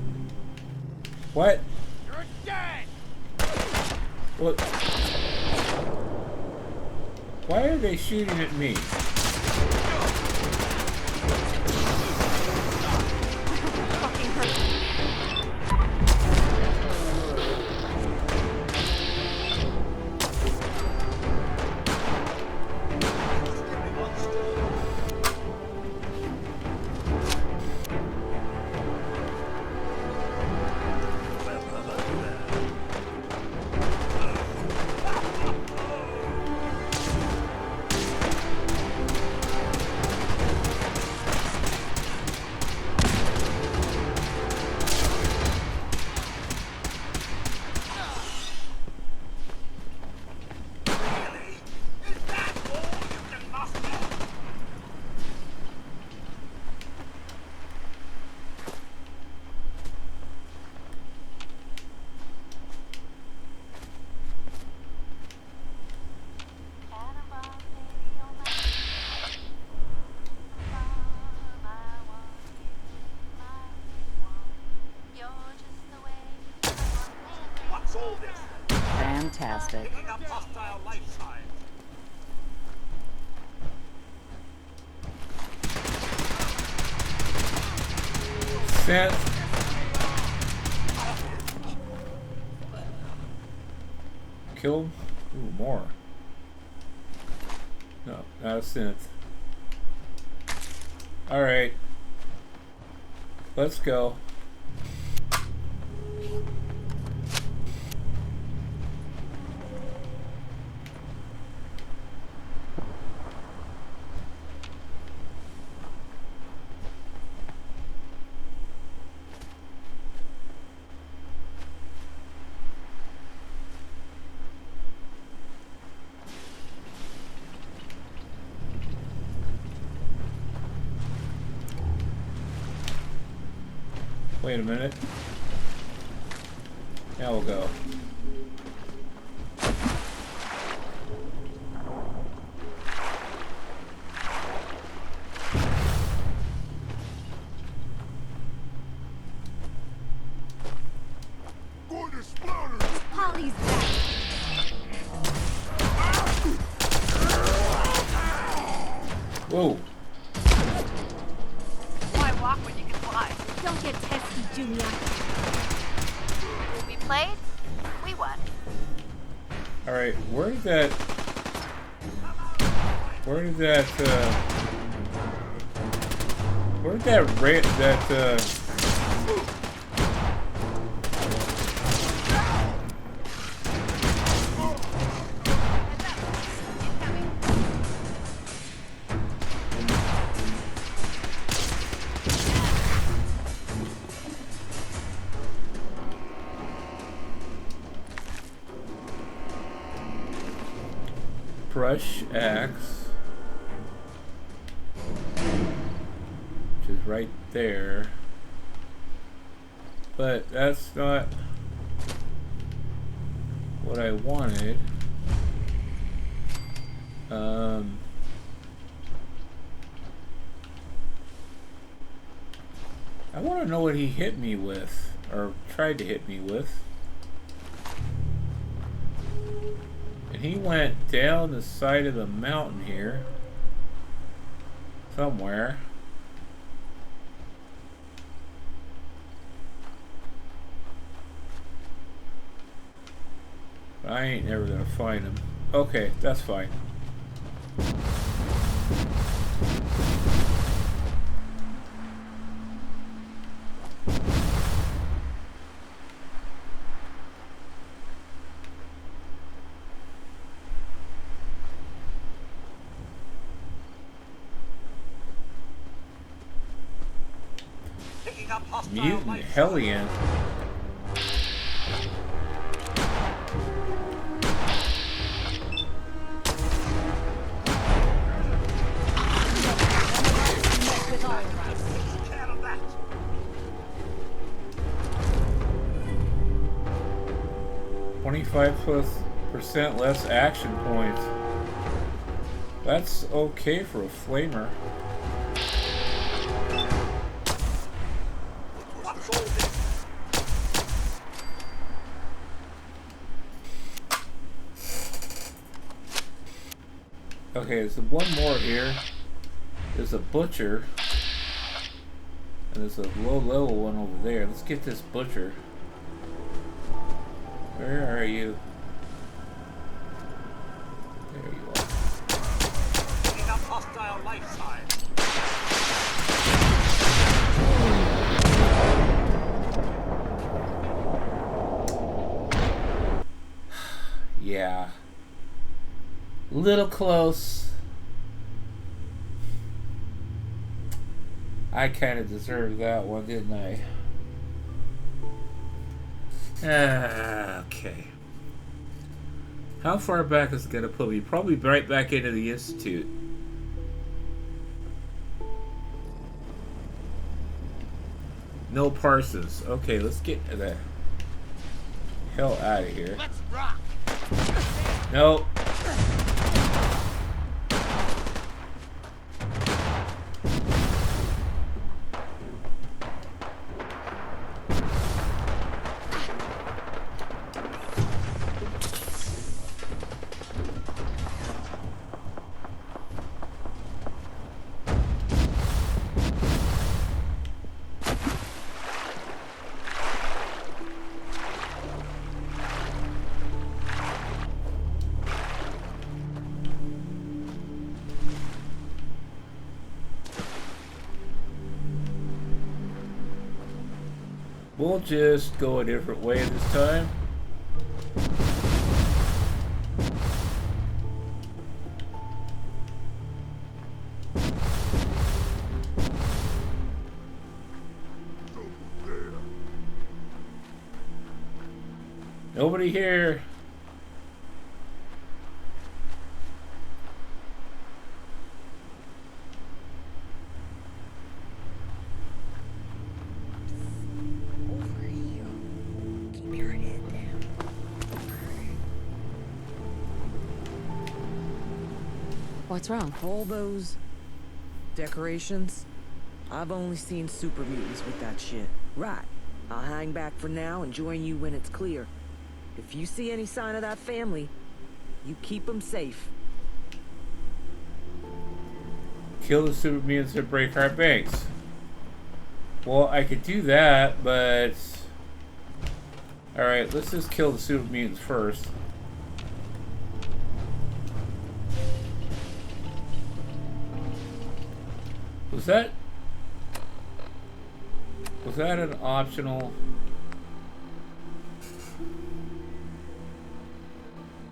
What? You're dead! What? Why are they shooting at me? Fucking hurt. Fantastic. sense. Kill him? Ooh, more. No, not a synth. Alright. Let's go. Wait a minute. Now we'll go. Polly's back. Whoa. Why walk when you can fly? Don't get testy, Junior. We played, we won. Alright, where did that brush axe, which is right there, but that's not what I wanted. I want to know what he hit me with, or tried to hit me with. He went down the side of the mountain here somewhere. But I ain't never gonna find him. Okay, that's fine. Mutant Hellion. +25% less action points. That's okay for a flamer. Okay, there's one more here. There's a butcher. And there's a low level one over there. Let's get this butcher. Where are you? There you are. Picking up hostile life sign. Yeah. Little close. I kind of deserved that one, didn't I? Okay. How far back is it going to put me? Probably right back into the Institute. No Parsons. Okay, let's get the hell out of here. Let's rock. Nope. We'll just go a different way this time. Nobody here. What's wrong? All those decorations? I've only seen super mutants with that shit. Right. I'll hang back for now and join you when it's clear. If you see any sign of that family, you keep them safe. Kill the super mutants that break our banks. Well, I could do that, but... Alright, let's just kill the super mutants first. Was that an optional?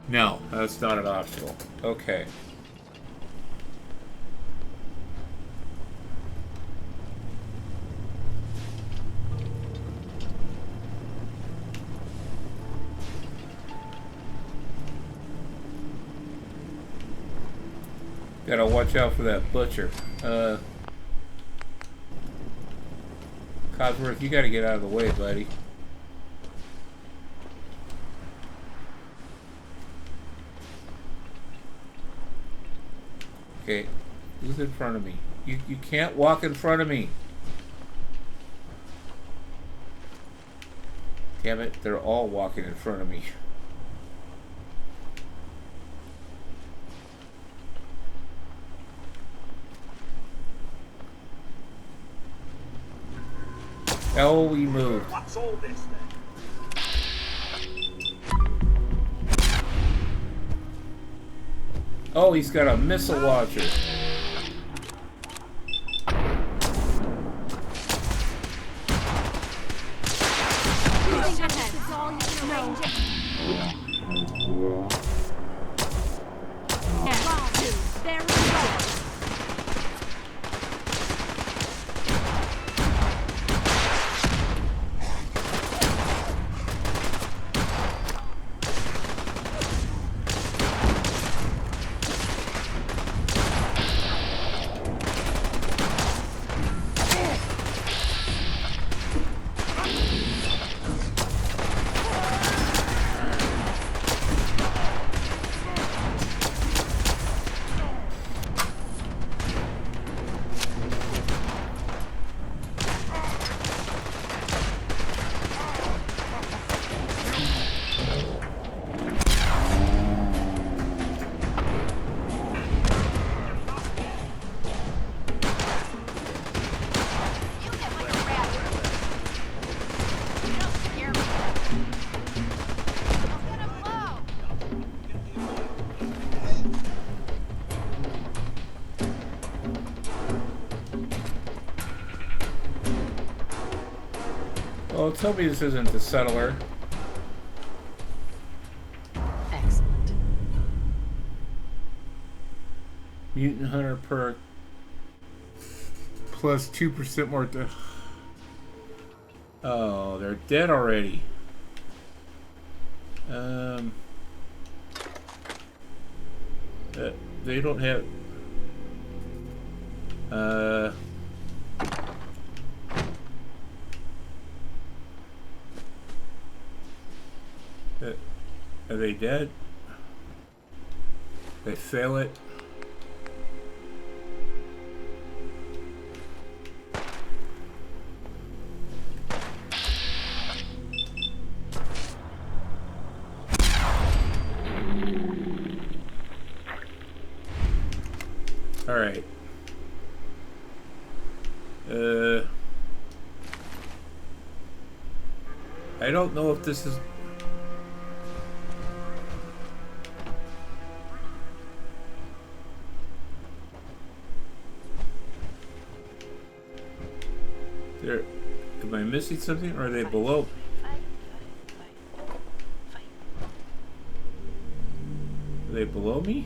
No, that's not an optional. Okay. Gotta watch out for that butcher. Cosworth, you gotta get out of the way, buddy. Okay, who's in front of me? You can't walk in front of me. Damn it, they're all walking in front of me. Oh, we moved. What's all this then? Oh, he's got a missile launcher. Oh, tell me this isn't the settler. Excellent. Mutant Hunter perk. Plus 2% more. Oh, they're dead already. They don't have. Are they dead? They fail it. All right. I don't know if this is. Am I missing something, or are they below? Are they below me?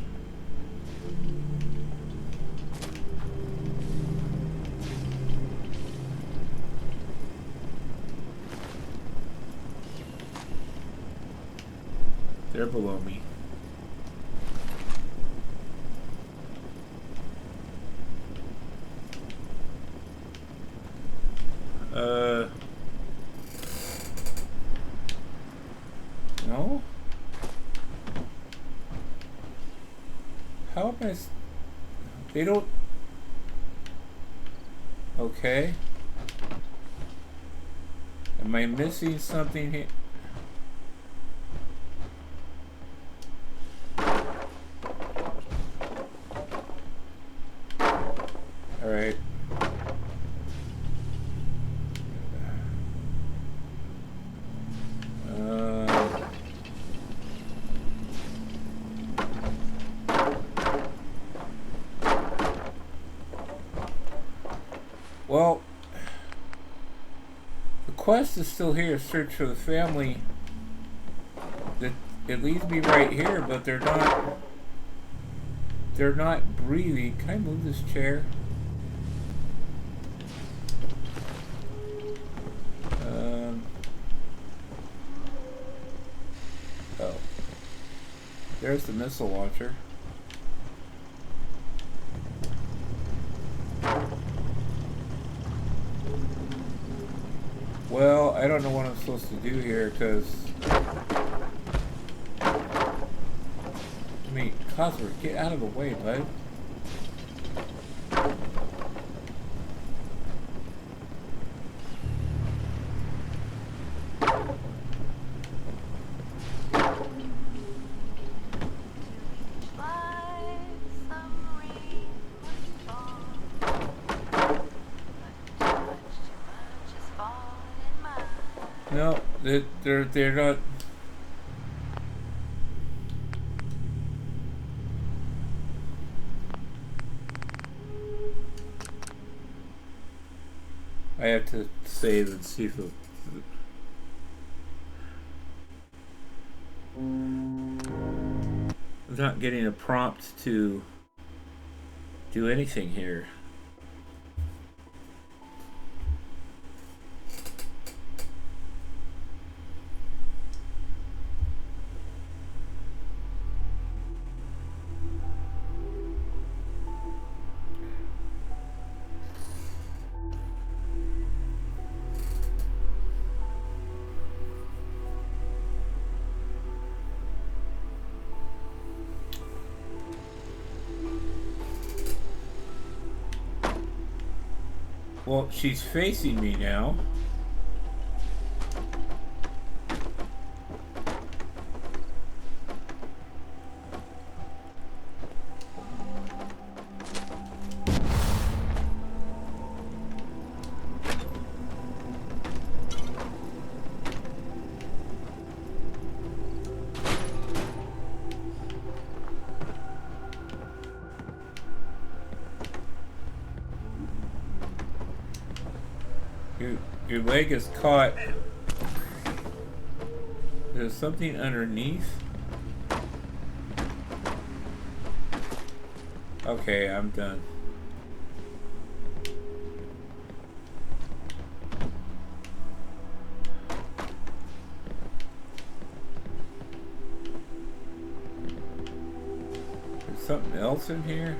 They're below me. No? How am I... They don't... Okay. Am I missing something here? Alright. Well, the quest is still here, search for the family. It leads me right here, but they're not breathing. Can I move this chair? Oh. There's the missile launcher. Well, I don't know what I'm supposed to do here, because... I mean, Cosworth, get out of the way, bud. No, they're not. I have to save and see if I'm not getting a prompt to do anything here. Well, she's facing me now. Your leg is caught. There's something underneath. Okay, I'm done. There's something else in here.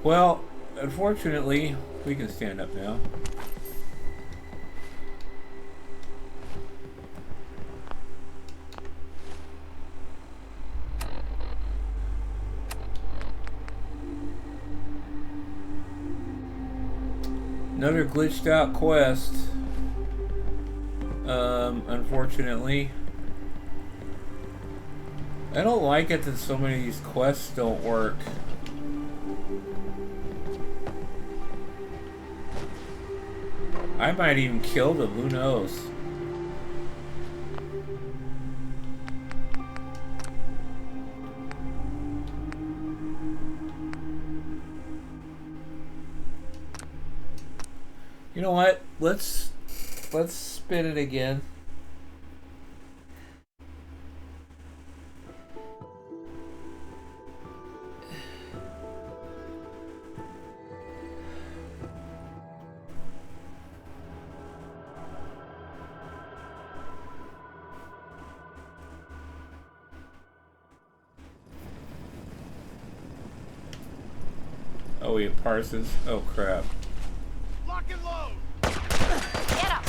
Well, unfortunately, we can stand up now. Another glitched out quest. Unfortunately. I don't like it that so many of these quests don't work. I might even kill them, who knows? You know what? Let's spin it again. Oh, we have Parsons. Oh crap. Lock and load! Get up!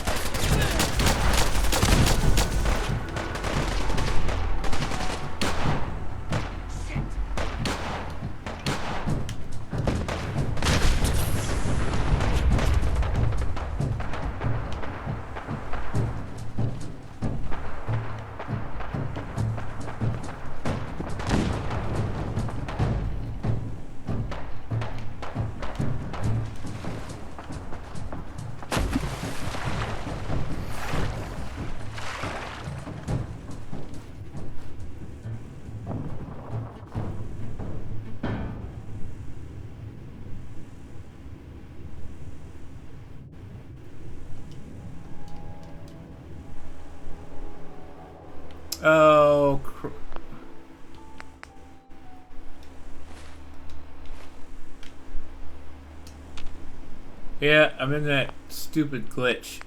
Oh, yeah, I'm in that stupid glitch.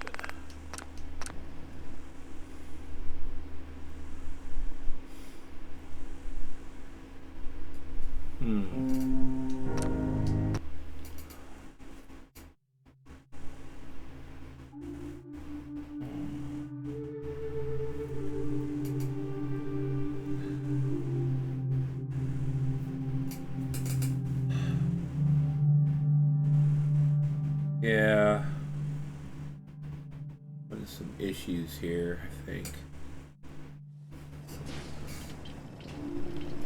Yeah. There's some issues here, I think.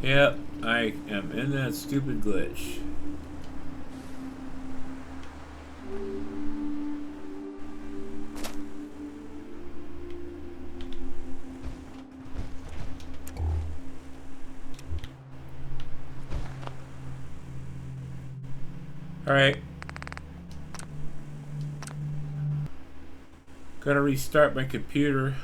Yep, I am in that stupid glitch. All right. Gotta restart my computer.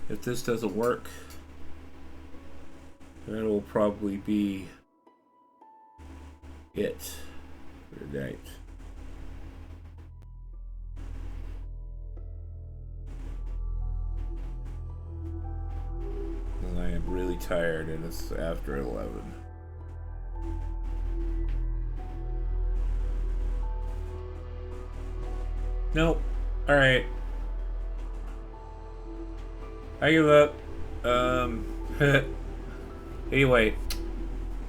If this doesn't work, that will probably be it for tonight. And I am really tired, and it's after 11. Nope. Alright. I give up. Anyway,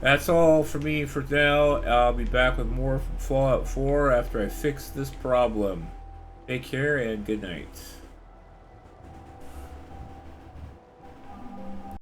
that's all for me for now. I'll be back with more from Fallout 4 after I fix this problem. Take care and good night.